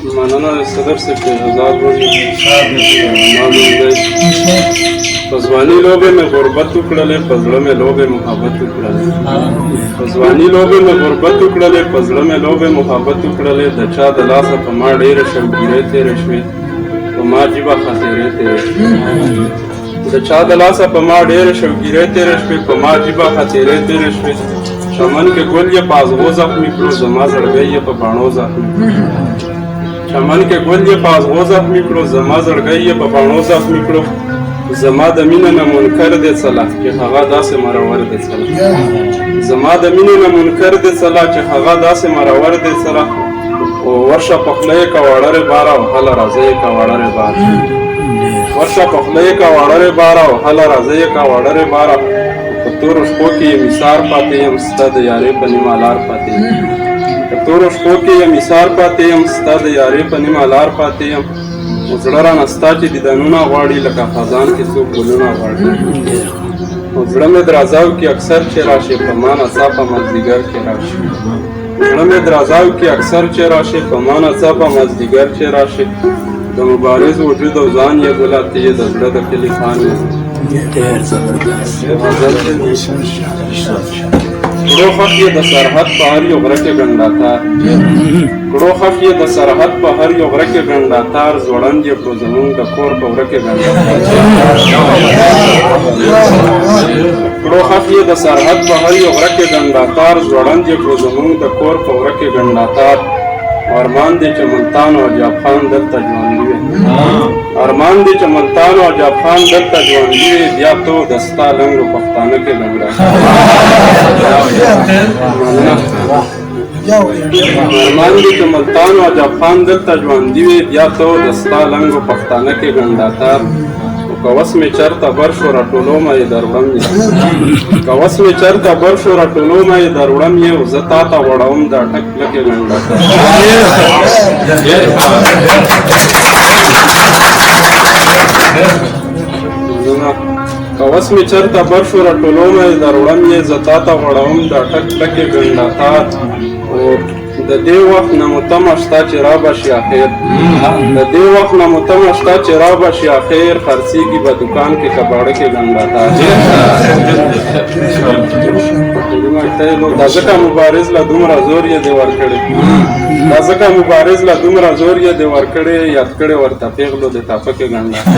مننه صدر صاحب چې آزاد وي معلوم دی په ځواني لوبې مې غربت وکړلې په زړه مې لوبې محبت وکړلې په ځواني لوبې مې غربت وکړلې په زړه مې لوبې محبت وکړلې د چا د لاسه په ما ډېرې شوګیرې تېرې شوې په ما جیبه خاطرې تېرې شوې د چا د لاسه په ما ډېرې شوګیرې تېرې شوې په ما جیبه خاطرې تېرې شوې چمن کې ګل یې په ازغو زخمي کړو زما زړګی یې په باڼو زخمي چمن کې ګل یې په ازغو زخمي کړو زما زړګی یې په باڼو زخمي کړو زما د مینې نه منکر دی څله چې هغه داسې مرور دی څله زما د مینې نه منکر دی څله چې هغه داسې مرور دی څله ورشه په خوله یې که واړه باره او هله راځه یې که واړه باره ورشه په خوله یې که واړه باره او هله راځه یې که واړه باره په تورو شپو کې یې مثار پاتې یم ستا د یارې په نیمه لار پاتې یم په تورو شپو کې یې مثار پاتې یم ستا د یارې په نیمه لار پاتې یم او زړه رانه ستا چې دیدنونه غواړي لکه خزان کې څوک ګلونه غواړي او زړه مې درازاو کې اکثر چې راشي په ما نڅا په مازدیګر کې راشي زړه مې درازاو کې اکثر چې راشي په ما نڅا په مازدیګر چې راشي د مبارز وجود او ځان یې ګله ته یې د زړه د کلي خان یې کړو خف یې د سرحد په هر یو غره کې ګنډاتار کړو خف یې د سرحد په هر یو غره کې ګنډاتار ځوړند یې کړو زمونږ د کور په وره کې ګنډاتار کړو خف یې د سرحد په هر یو غره کې ګنډاتار ځوړند یې کړو زمونږ د کور په وره کې ګنډاتار ارمان دی چې ملتان او عجاب خان دلته ژوندي وي ارمان دی چې ملتان او عجاب خان دلته ژوندي وي بیا تو د ستا لنګو پښتانه کې لنګه ارمان دی چې ملتان او عجاب خان دلته ژوندي وي بیا تو د ستا لنګو پښتانه کې ګنډاتار کوس می چرته بر شو راټولو ما یې دروړم یې کوس می چرته بر شو راټولو ما یې دروړم یې زه تا ته وړوم دا ټک لکې لنډه کوس می چرته بر شو راټولو ما یې دروړم یې زه تا ته وړوم دا ټک لکې ګنډاتار د دې وخت نه مو تمه شته چې رابشي اخر د دې وخت نه مو تمه شته چې رابشي اخر خرڅېږي به دوکان کې کباړه کې ګنډاتا دا ځکه مبارز له دومره زور یې دې ورکړی دا ځکه مبارز له دومره زور یې دې ورکړی یاد کړی ورته پیغلو د ټاپه کې ګنډاتا